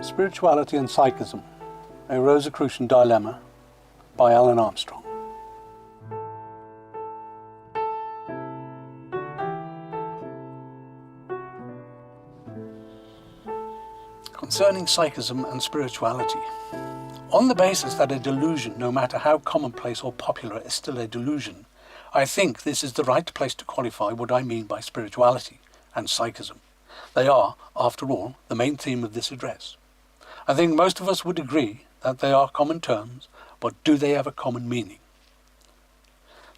Spirituality and Psychism, a Rosicrucian Dilemma by Allan Armstrong. Concerning Psychism and spirituality, on the basis that a delusion, no matter how commonplace or popular, is still a delusion, I think this is the right place to qualify what I mean by spirituality and psychism. They are, after all, the main theme of this address. I think most of us would agree that they are common terms, but do they have a common meaning?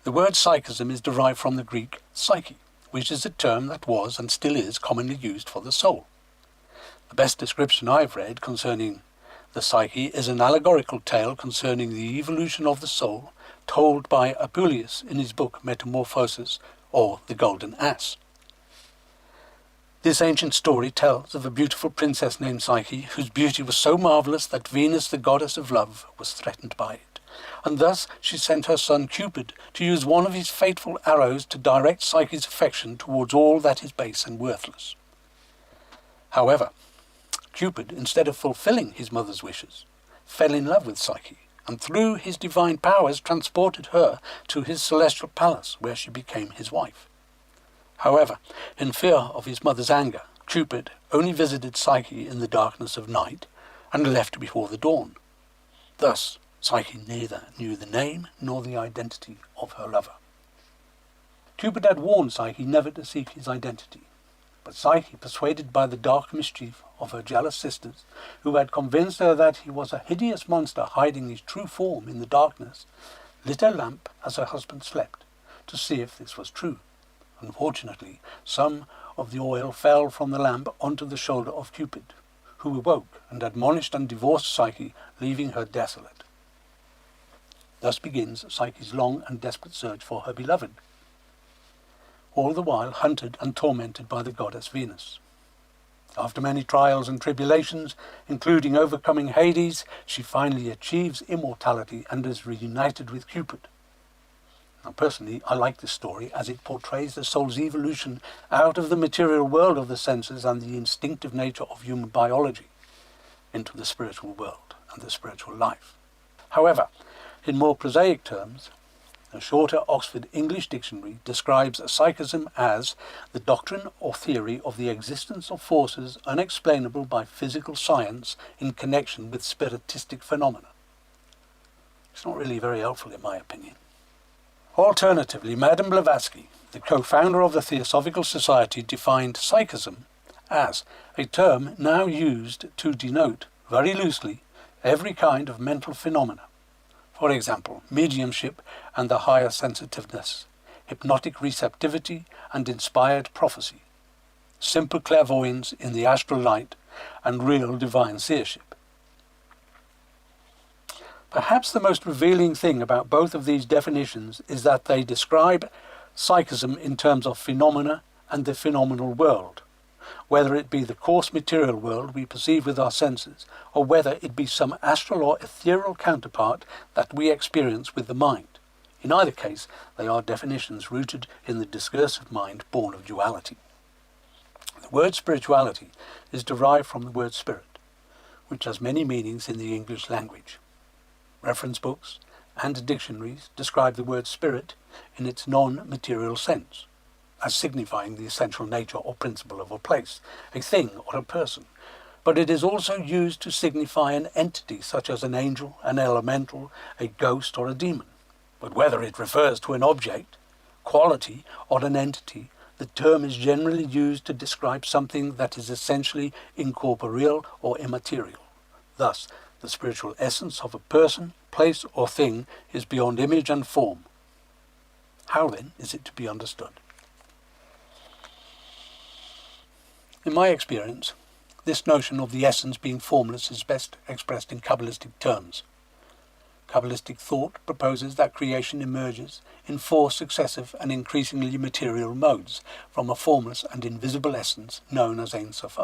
The word psychism is derived from the Greek psyche, which is a term that was and still is commonly used for the soul. The best description I've read concerning the psyche is an allegorical tale concerning the evolution of the soul told by Apuleius in his book Metamorphosis, or The Golden Ass. This ancient story tells of a beautiful princess named Psyche, whose beauty was so marvellous that Venus, the goddess of love, was threatened by it. And thus she sent her son Cupid to use one of his fateful arrows to direct Psyche's affection towards all that is base and worthless. However, Cupid, instead of fulfilling his mother's wishes, fell in love with Psyche, and through his divine powers transported her to his celestial palace, where she became his wife. However, in fear of his mother's anger, Cupid only visited Psyche in the darkness of night and left before the dawn. Thus, Psyche neither knew the name nor the identity of her lover. Cupid had warned Psyche never to seek his identity, but Psyche, persuaded by the dark mischief of her jealous sisters, who had convinced her that he was a hideous monster hiding his true form in the darkness, lit a lamp as her husband slept, to see if this was true. Unfortunately, some of the oil fell from the lamp onto the shoulder of Cupid, who awoke and admonished and divorced Psyche, leaving her desolate. Thus begins Psyche's long and desperate search for her beloved, all the while hunted and tormented by the goddess Venus. After many trials and tribulations, including overcoming Hades, she finally achieves immortality and is reunited with Cupid. Now, personally, I like this story as it portrays the soul's evolution out of the material world of the senses and the instinctive nature of human biology into the spiritual world and the spiritual life. However, in more prosaic terms, a shorter Oxford English dictionary describes psychism as the doctrine or theory of the existence of forces unexplainable by physical science in connection with spiritistic phenomena. It's not really very helpful in my opinion. Alternatively, Madame Blavatsky, the co-founder of the Theosophical Society, defined psychism as a term now used to denote, very loosely, every kind of mental phenomena. For example, mediumship and the higher sensitiveness, hypnotic receptivity and inspired prophecy, simple clairvoyance in the astral light, and real divine seership. Perhaps the most revealing thing about both of these definitions is that they describe psychism in terms of phenomena and the phenomenal world, whether it be the coarse material world we perceive with our senses, or whether it be some astral or ethereal counterpart that we experience with the mind. In either case, they are definitions rooted in the discursive mind born of duality. The word spirituality is derived from the word spirit, which has many meanings in the English language. Reference books and dictionaries describe the word spirit in its non-material sense, as signifying the essential nature or principle of a place, a thing or a person, but it is also used to signify an entity such as an angel, an elemental, a ghost or a demon. But whether it refers to an object, quality or an entity, the term is generally used to describe something that is essentially incorporeal or immaterial. Thus, the spiritual essence of a person, place or thing is beyond image and form. How then is it to be understood? In my experience, this notion of the essence being formless is best expressed in Kabbalistic terms. Kabbalistic thought proposes that creation emerges in 4 successive and increasingly material modes from a formless and invisible essence known as Ein Sof.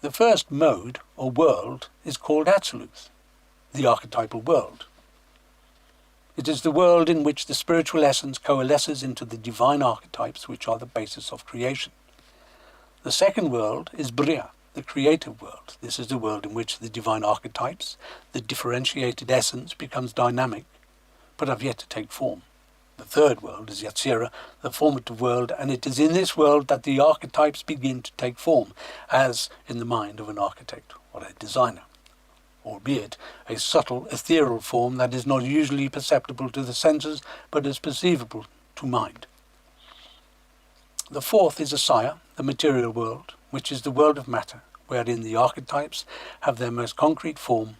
The first mode, or world, is called Absolute, the archetypal world. It is the world in which the spiritual essence coalesces into the divine archetypes which are the basis of creation. The second world is Bria, the creative world. This is the world in which the divine archetypes, the differentiated essence, becomes dynamic, but have yet to take form. The third world is Yatsira, the formative world, and it is in this world that the archetypes begin to take form, as in the mind of an architect or a designer, albeit a subtle, ethereal form that is not usually perceptible to the senses, but is perceivable to mind. The fourth is Asaya, the material world, which is the world of matter, wherein the archetypes have their most concrete form,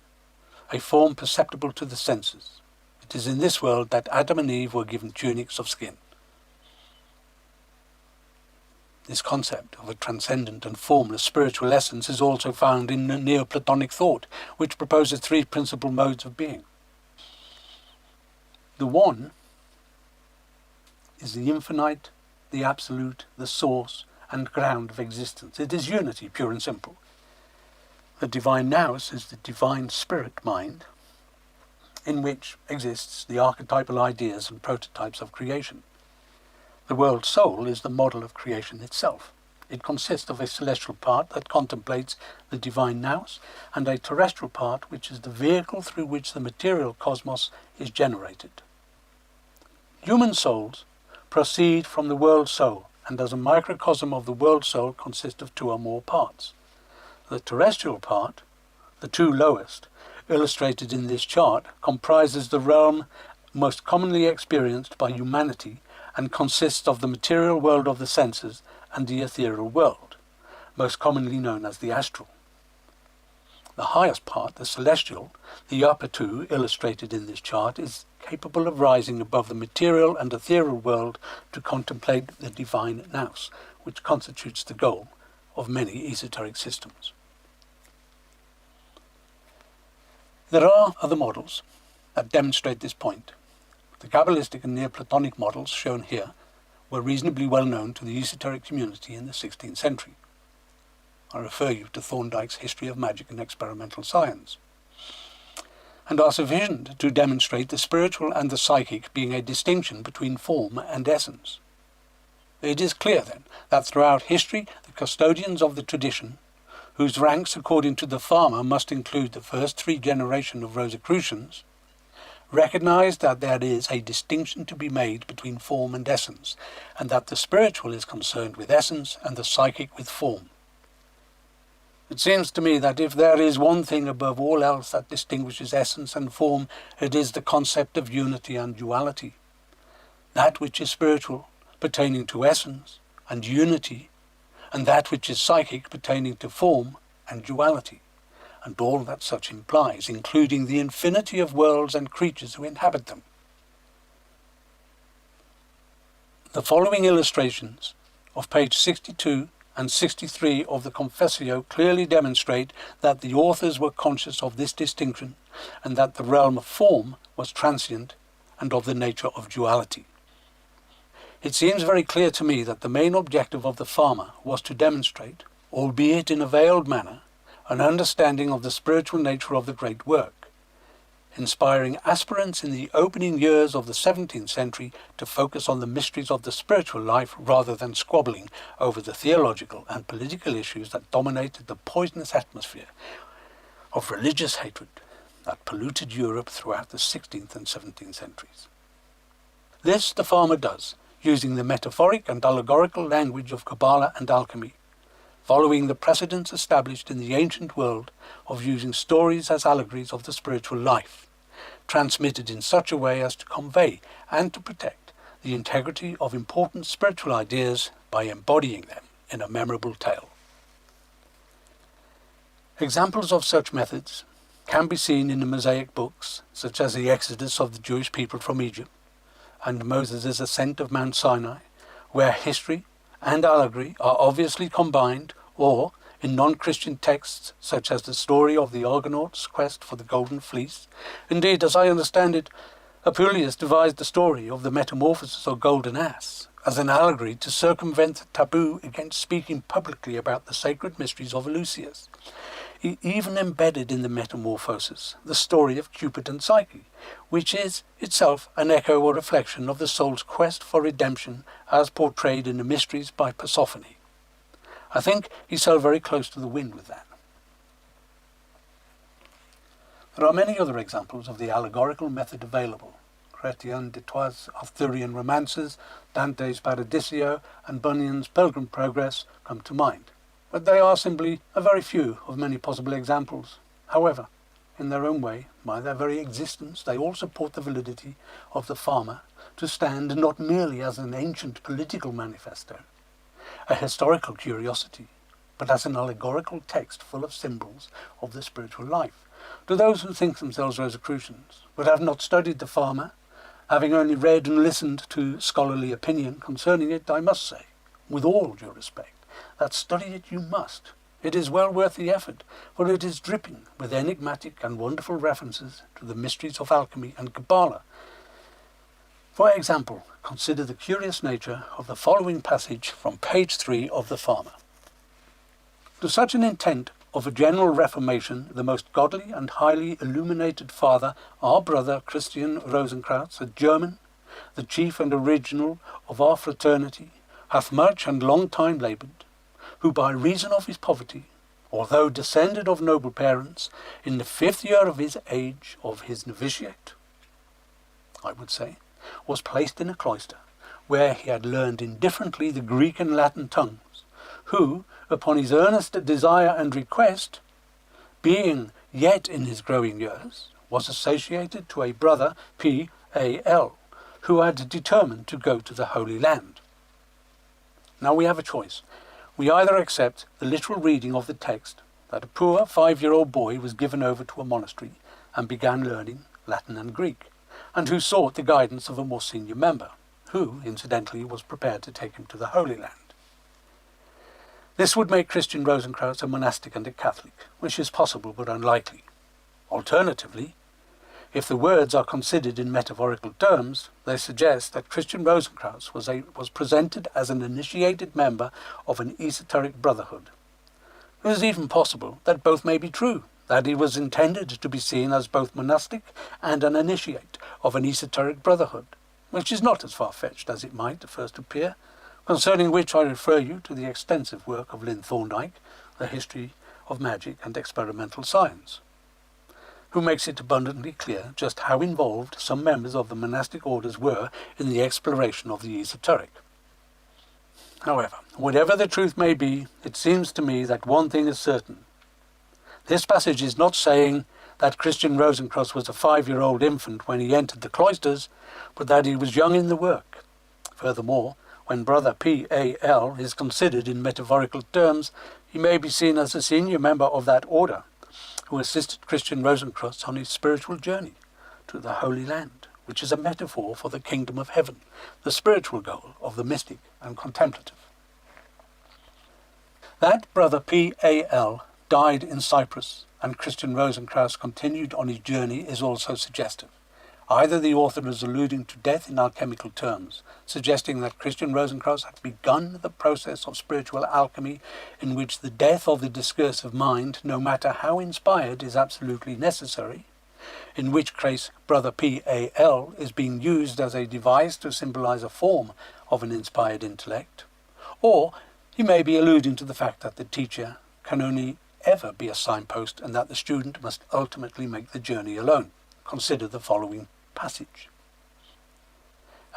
a form perceptible to the senses. It is in this world that Adam and Eve were given tunics of skin. This concept of a transcendent and formless spiritual essence is also found in Neoplatonic thought, which proposes three principal modes of being. The one is the infinite, the absolute, the source and ground of existence. It is unity, pure and simple. The divine nous is the divine spirit mind, in which exists the archetypal ideas and prototypes of creation. The world soul is the model of creation itself. It consists of a celestial part that contemplates the divine nous, and a terrestrial part which is the vehicle through which the material cosmos is generated. Human souls proceed from the world soul, and as a microcosm of the world soul consist of two or more parts. The terrestrial part, the two lowest, illustrated in this chart, comprises the realm most commonly experienced by humanity and consists of the material world of the senses and the ethereal world, most commonly known as the astral. The highest part, the celestial, the upper two, illustrated in this chart, is capable of rising above the material and ethereal world to contemplate the divine nous, which constitutes the goal of many esoteric systems. There are other models that demonstrate this point. The Kabbalistic and Neoplatonic models shown here were reasonably well known to the esoteric community in the 16th century. I refer you to Thorndike's History of Magic and Experimental Science, and are sufficient to demonstrate the spiritual and the psychic being a distinction between form and essence. It is clear, then, that throughout history the custodians of the tradition, whose ranks according to the Fama must include the first three generations of Rosicrucians, recognize that there is a distinction to be made between form and essence, and that the spiritual is concerned with essence and the psychic with form. It seems to me that if there is one thing above all else that distinguishes essence and form, it is the concept of unity and duality. That which is spiritual, pertaining to essence and unity, and that which is psychic, pertaining to form and duality, and all that such implies, including the infinity of worlds and creatures who inhabit them. The following illustrations of page 62 and 63 of the Confessio clearly demonstrate that the authors were conscious of this distinction, and that the realm of form was transient and of the nature of duality. It seems very clear to me that the main objective of the Fama was to demonstrate, albeit in a veiled manner, an understanding of the spiritual nature of the great work, inspiring aspirants in the opening years of the 17th century to focus on the mysteries of the spiritual life rather than squabbling over the theological and political issues that dominated the poisonous atmosphere of religious hatred that polluted Europe throughout the 16th and 17th centuries. This the Fama does, using the metaphoric and allegorical language of Kabbalah and alchemy, following the precedents established in the ancient world of using stories as allegories of the spiritual life, transmitted in such a way as to convey and to protect the integrity of important spiritual ideas by embodying them in a memorable tale. Examples of such methods can be seen in the Mosaic books, such as the Exodus of the Jewish people from Egypt and Moses' ascent of Mount Sinai, where history and allegory are obviously combined, or in non-Christian texts such as the story of the Argonauts' quest for the Golden Fleece. Indeed, as I understand it, Apuleius devised the story of the metamorphosis of Golden Ass as an allegory to circumvent the taboo against speaking publicly about the sacred mysteries of Eleusis. He even embedded in the metamorphosis the story of Cupid and Psyche, which is itself an echo or reflection of the soul's quest for redemption as portrayed in the mysteries by Persephone. I think he sailed very close to the wind with that. There are many other examples of the allegorical method available. Chrétien de Troyes' Arthurian romances, Dante's Paradiso, and Bunyan's Pilgrim Progress come to mind. But they are simply a very few of many possible examples. However, in their own way, by their very existence, they all support the validity of the Fama to stand not merely as an ancient political manifesto, a historical curiosity, but as an allegorical text full of symbols of the spiritual life. To those who think themselves Rosicrucians, but have not studied the Fama, having only read and listened to scholarly opinion concerning it, I must say, with all due respect, that study it you must. It is well worth the effort, for it is dripping with enigmatic and wonderful references to the mysteries of alchemy and Kabbalah. For example, consider the curious nature of the following passage from page 3 of the Fama. To such an intent of a general reformation, the most godly and highly illuminated father, our brother Christian Rosenkreuz, a German, the chief and original of our fraternity, hath much and long time laboured, who by reason of his poverty, although descended of noble parents, in the 5th year of his age of his novitiate, I would say, was placed in a cloister, where he had learned indifferently the Greek and Latin tongues, who, upon his earnest desire and request, being yet in his growing years, was associated to a brother P.A.L., who had determined to go to the Holy Land. Now we have a choice. We either accept the literal reading of the text, that a poor 5-year-old boy was given over to a monastery and began learning Latin and Greek, and who sought the guidance of a more senior member, who, incidentally, was prepared to take him to the Holy Land. This would make Christian Rosenkreuz a monastic and a Catholic, which is possible but unlikely. Alternatively, if the words are considered in metaphorical terms, they suggest that Christian Rosenkreuz was presented as an initiated member of an esoteric brotherhood. It is even possible that both may be true, that he was intended to be seen as both monastic and an initiate of an esoteric brotherhood, which is not as far-fetched as it might at first appear, concerning which I refer you to the extensive work of Lynn Thorndike, The History of Magic and Experimental Science, who makes it abundantly clear just how involved some members of the monastic orders were in the exploration of the esoteric. However, whatever the truth may be, it seems to me that one thing is certain. This passage is not saying that Christian Rosenkreuz was a 5-year-old infant when he entered the cloisters, but that he was young in the work. Furthermore, when Brother P.A.L. is considered in metaphorical terms, he may be seen as a senior member of that order, who assisted Christian Rosenkreuz on his spiritual journey to the Holy Land, which is a metaphor for the kingdom of heaven, the spiritual goal of the mystic and contemplative. That Brother P.A.L. died in Cyprus and Christian Rosenkreuz continued on his journey is also suggestive. Either the author is alluding to death in alchemical terms, suggesting that Christian Rosenkreuz had begun the process of spiritual alchemy in which the death of the discursive mind, no matter how inspired, is absolutely necessary, in which case Brother P.A.L. is being used as a device to symbolize a form of an inspired intellect, or he may be alluding to the fact that the teacher can only ever be a signpost and that the student must ultimately make the journey alone. Consider the following passage.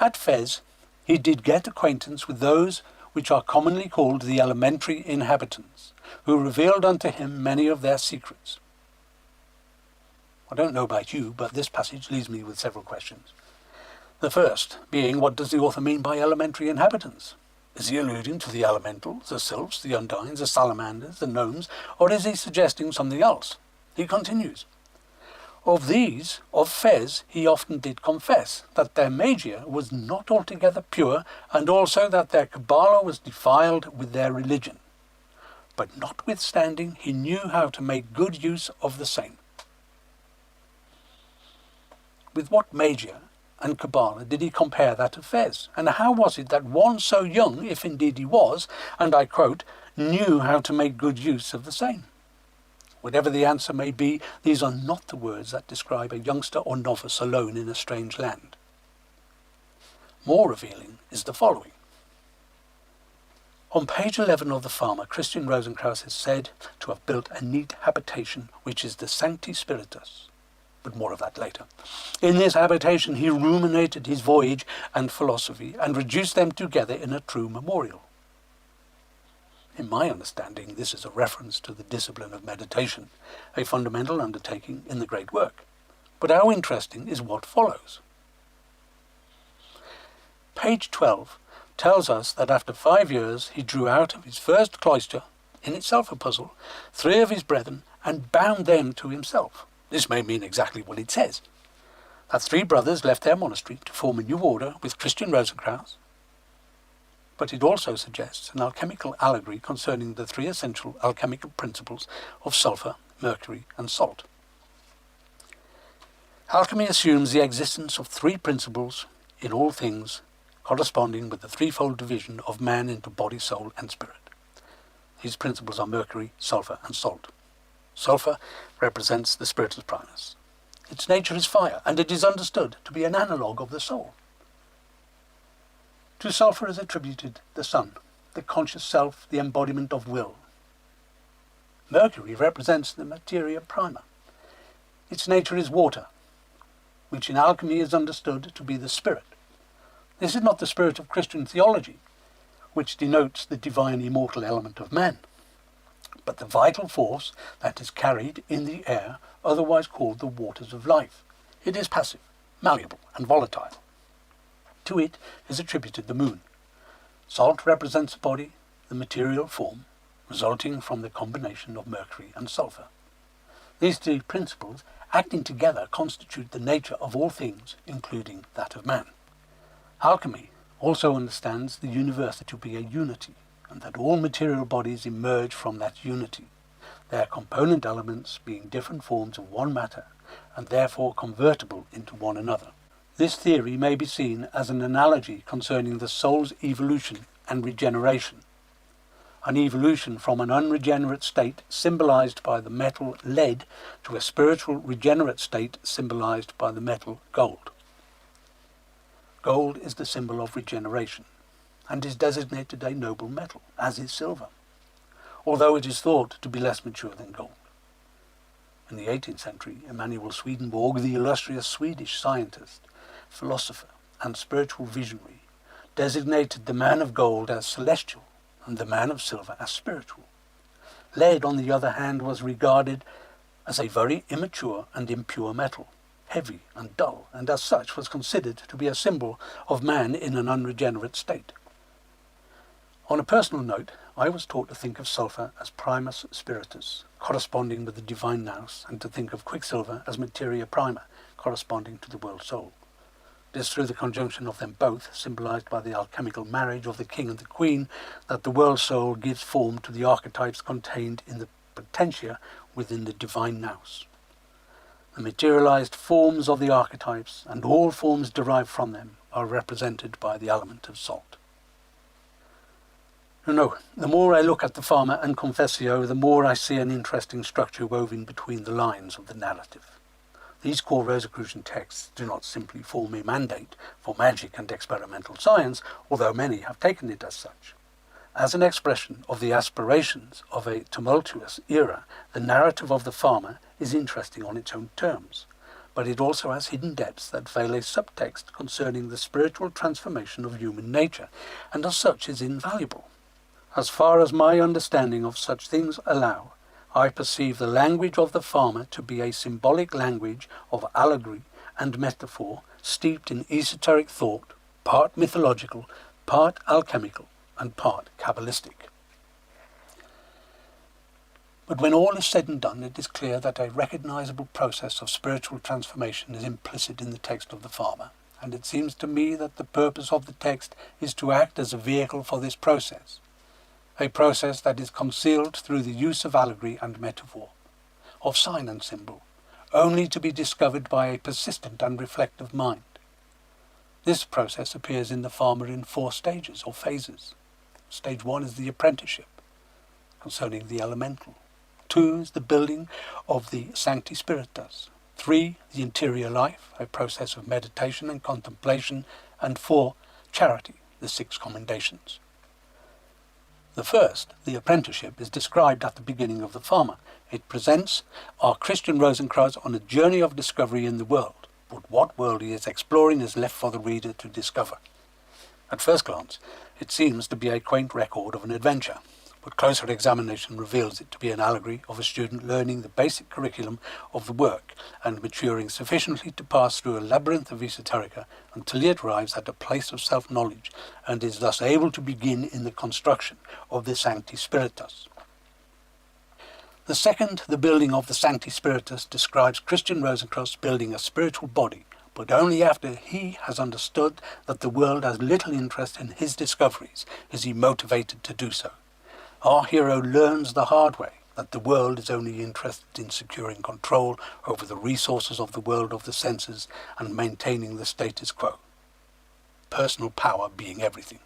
At Fez, he did get acquaintance with those which are commonly called the elementary inhabitants, who revealed unto him many of their secrets. I don't know about you, but this passage leaves me with several questions. The first being, what does the author mean by elementary inhabitants? Is he alluding to the elementals, the sylphs, the undines, the salamanders, the gnomes, or is he suggesting something else? He continues, of these, of Fez, he often did confess that their magia was not altogether pure, and also that their Kabbalah was defiled with their religion. But notwithstanding, he knew how to make good use of the same. With what magia and Kabbalah did he compare that of Fez? And how was it that one so young, if indeed he was, and I quote, knew how to make good use of the same? Whatever the answer may be, these are not the words that describe a youngster or novice alone in a strange land. More revealing is the following. On page 11 of the Fama, Christian Rosencrantz is said to have built a neat habitation which is the Sancti Spiritus, but more of that later. In this habitation he ruminated his voyage and philosophy and reduced them together in a true memorial. In my understanding, this is a reference to the discipline of meditation, a fundamental undertaking in the great work. But how interesting is what follows. Page 12 tells us that after 5 years he drew out of his first cloister, in itself a puzzle, 3 of his brethren and bound them to himself. This may mean exactly what it says, that 3 brothers left their monastery to form a new order with Christian Rosencrantz, but it also suggests an alchemical allegory concerning the 3 essential alchemical principles of sulfur, mercury and salt. Alchemy assumes the existence of 3 principles in all things, corresponding with the threefold division of man into body, soul and spirit. These principles are mercury, sulfur and salt. Sulfur represents the spiritus primus. Its nature is fire, and it is understood to be an analogue of the soul. To sulfur is attributed the sun, the conscious self, the embodiment of will. Mercury represents the materia prima. Its nature is water, which in alchemy is understood to be the spirit. This is not the spirit of Christian theology, which denotes the divine immortal element of man, but the vital force that is carried in the air, otherwise called the waters of life. It is passive, malleable and volatile. To it is attributed the moon. Salt represents the body, the material form, resulting from the combination of mercury and sulfur. These 3 principles, acting together, constitute the nature of all things, including that of man. Alchemy also understands the universe to be a unity, and that all material bodies emerge from that unity, their component elements being different forms of one matter, and therefore convertible into one another. This theory may be seen as an analogy concerning the soul's evolution and regeneration. An evolution from an unregenerate state symbolized by the metal lead to a spiritual regenerate state symbolized by the metal gold. Gold is the symbol of regeneration, and is designated a noble metal, as is silver, although it is thought to be less mature than gold. In the 18th century, Emanuel Swedenborg, the illustrious Swedish scientist, philosopher, and spiritual visionary, designated the man of gold as celestial and the man of silver as spiritual. Lead, on the other hand, was regarded as a very immature and impure metal, heavy and dull, and as such was considered to be a symbol of man in an unregenerate state. On a personal note, I was taught to think of sulfur as primus spiritus, corresponding with the divine nous, and to think of quicksilver as materia prima, corresponding to the world soul. It is through the conjunction of them both, symbolized by the alchemical marriage of the king and the queen, that the world soul gives form to the archetypes contained in the potentia within the divine nous. The materialized forms of the archetypes, and all forms derived from them, are represented by the element of salt. No, the more I look at the Fama and Confessio, the more I see an interesting structure woven between the lines of the narrative. These core Rosicrucian texts do not simply form a mandate for magic and experimental science, although many have taken it as such. As an expression of the aspirations of a tumultuous era, the narrative of the Fama is interesting on its own terms, but it also has hidden depths that veil a subtext concerning the spiritual transformation of human nature, and as such is invaluable. As far as my understanding of such things allow, I perceive the language of the Fama to be a symbolic language of allegory and metaphor steeped in esoteric thought, part mythological, part alchemical, and part Kabbalistic. But when all is said and done, it is clear that a recognizable process of spiritual transformation is implicit in the text of the Fama, and it seems to me that the purpose of the text is to act as a vehicle for this process, a process that is concealed through the use of allegory and metaphor, of sign and symbol, only to be discovered by a persistent and reflective mind. This process appears in the Fama in 4 stages or phases. Stage 1 is the apprenticeship, concerning the elemental. 2 is the building of the Sancti Spiritus. 3, the interior life, a process of meditation and contemplation. And 4, charity, the 6 commendations. The first, the apprenticeship, is described at the beginning of the Fama. It presents our Christian Rosencrantz on a journey of discovery in the world, but what world he is exploring is left for the reader to discover. At first glance, it seems to be a quaint record of an adventure, but closer examination reveals it to be an allegory of a student learning the basic curriculum of the work and maturing sufficiently to pass through a labyrinth of esoterica until he arrives at a place of self-knowledge and is thus able to begin in the construction of the Sancti Spiritus. The second, the building of the Sancti Spiritus, describes Christian Rosencrantz building a spiritual body, but only after he has understood that the world has little interest in his discoveries is he motivated to do so. Our hero learns the hard way that the world is only interested in securing control over the resources of the world of the senses and maintaining the status quo, personal power being everything.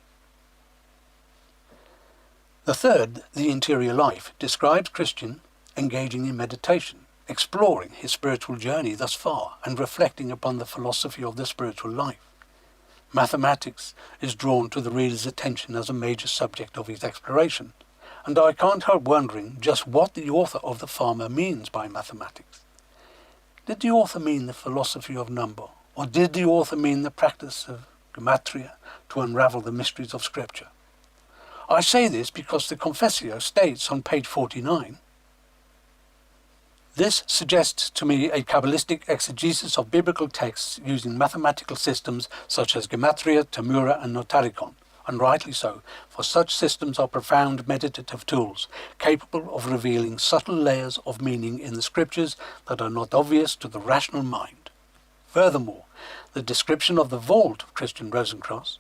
The third, the interior life, describes Christian engaging in meditation, exploring his spiritual journey thus far and reflecting upon the philosophy of the spiritual life. Mathematics is drawn to the reader's attention as a major subject of his exploration, and I can't help wondering just what the author of the Fama means by mathematics. Did the author mean the philosophy of number, or did the author mean the practice of gematria to unravel the mysteries of Scripture? I say this because the Confessio states on page 49, "This suggests to me a Kabbalistic exegesis of biblical texts using mathematical systems such as gematria, tamura and notarikon, and rightly so, for such systems are profound meditative tools, capable of revealing subtle layers of meaning in the Scriptures that are not obvious to the rational mind." Furthermore, the description of the vault of Christian Rosencrantz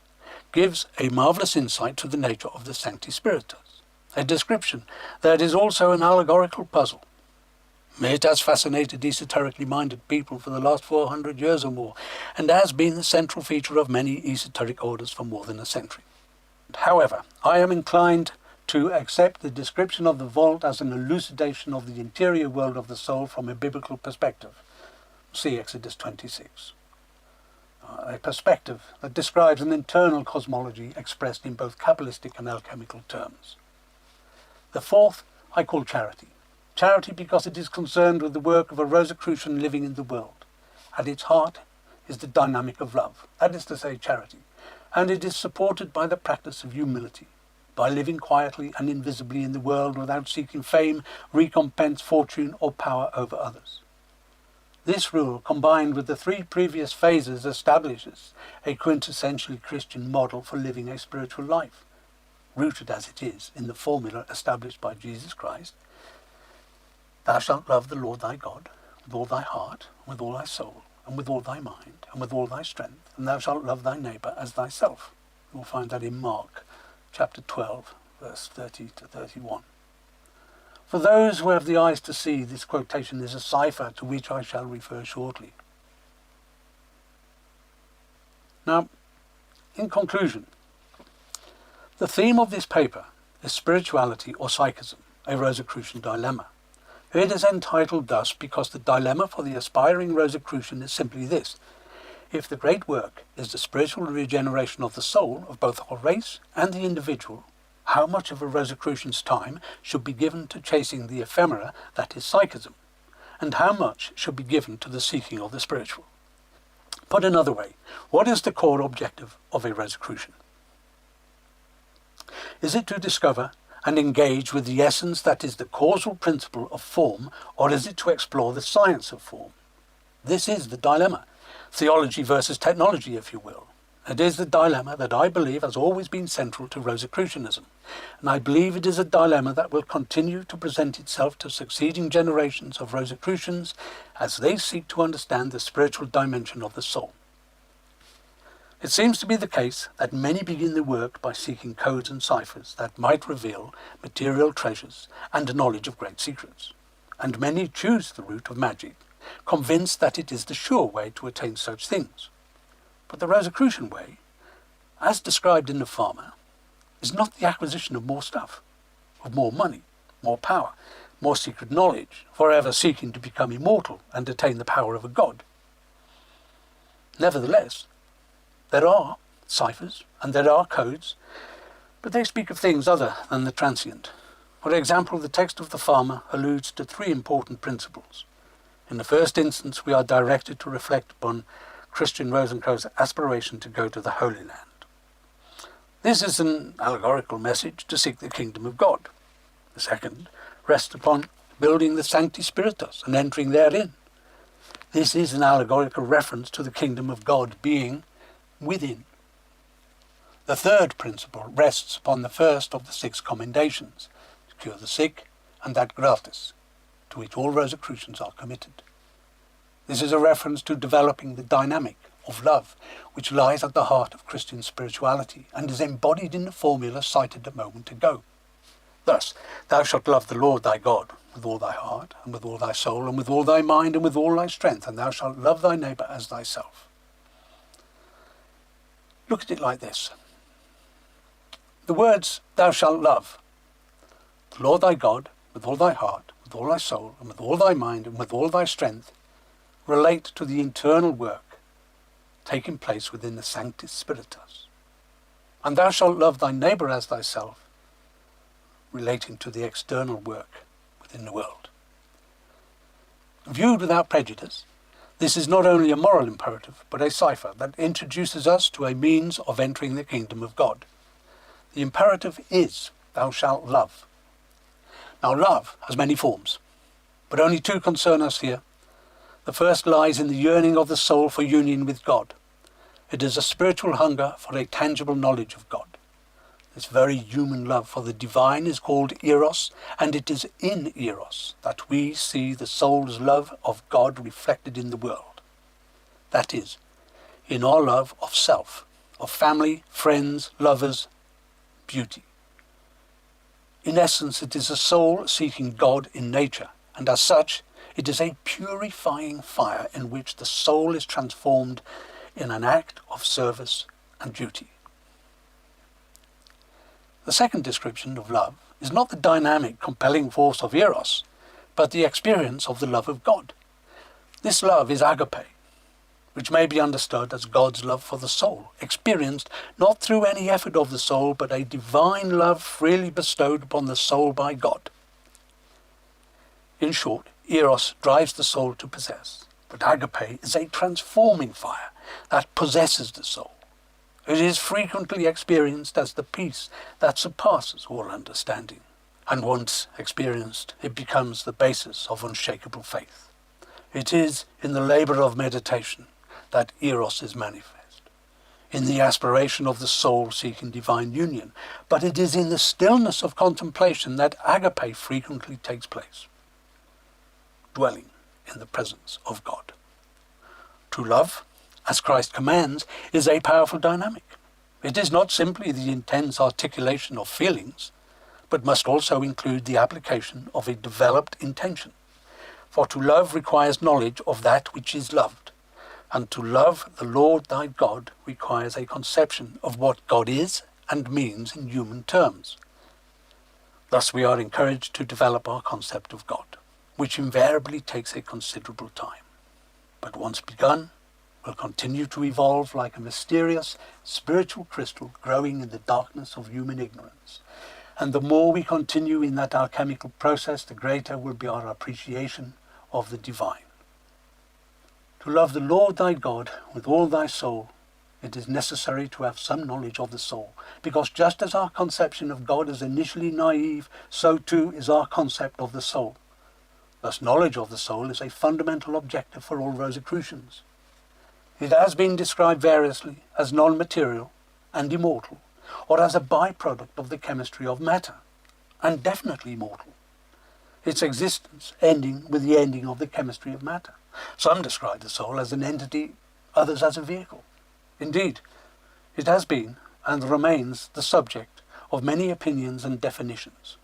gives a marvellous insight to the nature of the Sancti Spiritus, a description that is also an allegorical puzzle. It has fascinated esoterically minded people for the last 400 years or more, and has been the central feature of many esoteric orders for more than a century. However, I am inclined to accept the description of the vault as an elucidation of the interior world of the soul from a biblical perspective. See Exodus 26. A perspective that describes an internal cosmology expressed in both Kabbalistic and alchemical terms. The fourth I call charity. Charity because it is concerned with the work of a Rosicrucian living in the world. At its heart is the dynamic of love, that is to say charity, and it is supported by the practice of humility, by living quietly and invisibly in the world without seeking fame, recompense, fortune or power over others. This rule, combined with the three previous phases, establishes a quintessentially Christian model for living a spiritual life, rooted as it is in the formula established by Jesus Christ. Thou shalt love the Lord thy God with all thy heart, with all thy soul, and with all thy mind, and with all thy strength, and thou shalt love thy neighbour as thyself. You will find that in Mark chapter 12, verse 30 to 31. For those who have the eyes to see, this quotation is a cipher to which I shall refer shortly. Now, in conclusion, the theme of this paper is spirituality or psychism, a Rosicrucian dilemma. It is entitled thus because the dilemma for the aspiring Rosicrucian is simply this: if the great work is the spiritual regeneration of the soul of both our race and the individual, how much of a Rosicrucian's time should be given to chasing the ephemera that is psychism, and how much should be given to the seeking of the spiritual? Put another way, what is the core objective of a Rosicrucian? Is it to discover and engage with the essence that is the causal principle of form, or is it to explore the science of form? This is the dilemma. Theology versus technology, if you will. It is the dilemma that I believe has always been central to Rosicrucianism, and I believe it is a dilemma that will continue to present itself to succeeding generations of Rosicrucians as they seek to understand the spiritual dimension of the soul. It seems to be the case that many begin the work by seeking codes and ciphers that might reveal material treasures and knowledge of great secrets, and many choose the route of magic, convinced that it is the sure way to attain such things. But the Rosicrucian way, as described in the Fama, is not the acquisition of more stuff, of more money, more power, more secret knowledge, forever seeking to become immortal and attain the power of a god. Nevertheless, there are ciphers and there are codes But they speak of things other than the transient. For example, the text of the Fama alludes to three important principles. In the first instance, we are directed to reflect upon Christian Rosicrucian's aspiration to go to the Holy Land. This is an allegorical message to seek the kingdom of God. The second rests upon building the Sancti Spiritus and entering therein. This is an allegorical reference to the kingdom of God being within. The third principle rests upon the first of the 6 commendations, to cure the sick, and that gratis, to which all Rosicrucians are committed. This is a reference to developing the dynamic of love, which lies at the heart of Christian spirituality and is embodied in the formula cited a moment ago. Thus, thou shalt love the Lord thy God with all thy heart, and with all thy soul, and with all thy mind, and with all thy strength, and thou shalt love thy neighbour as thyself. Look at it like this. The words, thou shalt love the Lord thy God with all thy heart, with all thy soul, and with all thy mind, and with all thy strength, relate to the internal work taking place within the Sanctus Spiritus. And thou shalt love thy neighbour as thyself, relating to the external work within the world. Viewed without prejudice, this is not only a moral imperative, but a cipher that introduces us to a means of entering the kingdom of God. The imperative is, thou shalt love. Now, love has many forms, but only 2 concern us here. The first lies in the yearning of the soul for union with God. It is a spiritual hunger for a tangible knowledge of God. This very human love for the divine is called eros, and it is in eros that we see the soul's love of God reflected in the world. That is, in our love of self, of family, friends, lovers, beauty. In essence, it is a soul seeking God in nature, and as such, it is a purifying fire in which the soul is transformed in an act of service and duty. The second description of love is not the dynamic, compelling force of eros, but the experience of the love of God. This love is agape, which may be understood as God's love for the soul, experienced not through any effort of the soul, but a divine love freely bestowed upon the soul by God. In short, eros drives the soul to possess, but agape is a transforming fire that possesses the soul. It is frequently experienced as the peace that surpasses all understanding, and once experienced, it becomes the basis of unshakable faith. It is in the labour of meditation that eros is manifest, in the aspiration of the soul seeking divine union, but it is in the stillness of contemplation that agape frequently takes place, dwelling in the presence of God. To love, as Christ commands, is a powerful dynamic. It is not simply the intense articulation of feelings, but must also include the application of a developed intention. For to love requires knowledge of that which is loved, and to love the Lord thy God requires a conception of what God is and means in human terms. Thus we are encouraged to develop our concept of God, which invariably takes a considerable time, but once begun, will continue to evolve like a mysterious spiritual crystal growing in the darkness of human ignorance. And the more we continue in that alchemical process, the greater will be our appreciation of the divine. To love the Lord thy God with all thy soul, it is necessary to have some knowledge of the soul, because just as our conception of God is initially naive, so too is our concept of the soul. Thus, knowledge of the soul is a fundamental objective for all Rosicrucians. It has been described variously as non-material and immortal, or as a byproduct of the chemistry of matter, and definitely immortal, its existence ending with the ending of the chemistry of matter. Some describe the soul as an entity, others as a vehicle. Indeed, it has been and remains the subject of many opinions and definitions.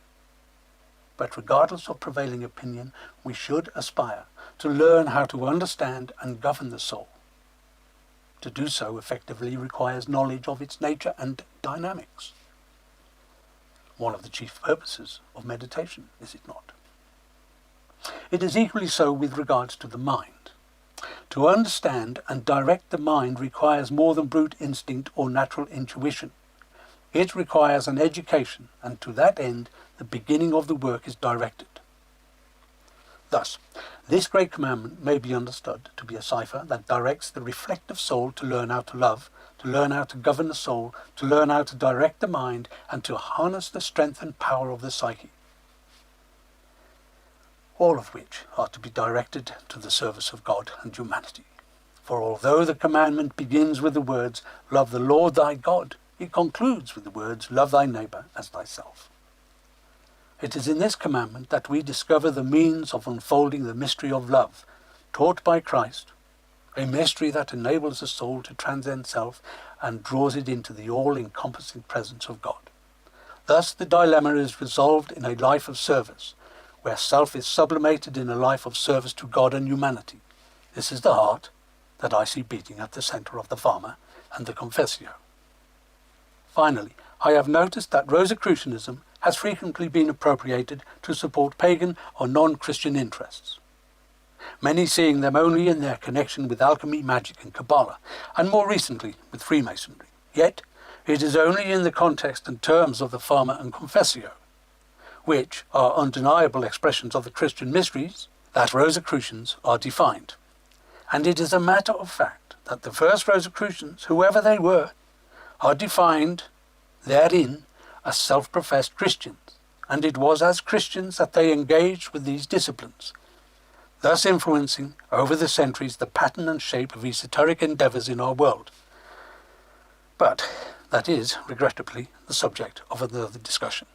But regardless of prevailing opinion, we should aspire to learn how to understand and govern the soul. To do so effectively requires knowledge of its nature and dynamics. One of the chief purposes of meditation, is it not? It is equally so with regards to the mind. To understand and direct the mind requires more than brute instinct or natural intuition. It requires an education, and to that end the beginning of the work is directed. Thus, this great commandment may be understood to be a cipher that directs the reflective soul to learn how to love, to learn how to govern the soul, to learn how to direct the mind, and to harness the strength and power of the psyche, all of which are to be directed to the service of God and humanity. For although the commandment begins with the words, "Love the Lord thy God," it concludes with the words, "Love thy neighbour as thyself." It is in this commandment that we discover the means of unfolding the mystery of love, taught by Christ, a mystery that enables the soul to transcend self and draws it into the all-encompassing presence of God. Thus the dilemma is resolved in a life of service, where self is sublimated in a life of service to God and humanity. This is the heart that I see beating at the centre of the Fama and the Confessio. Finally, I have noticed that Rosicrucianism has frequently been appropriated to support pagan or non-Christian interests, many seeing them only in their connection with alchemy, magic and Kabbalah, and more recently with Freemasonry. Yet, it is only in the context and terms of the Fama and Confessio, which are undeniable expressions of the Christian mysteries, that Rosicrucians are defined. And it is a matter of fact that the first Rosicrucians, whoever they were, are defined therein as self-professed Christians, and it was as Christians that they engaged with these disciplines, thus influencing over the centuries the pattern and shape of esoteric endeavours in our world. But that is, regrettably, the subject of another discussion.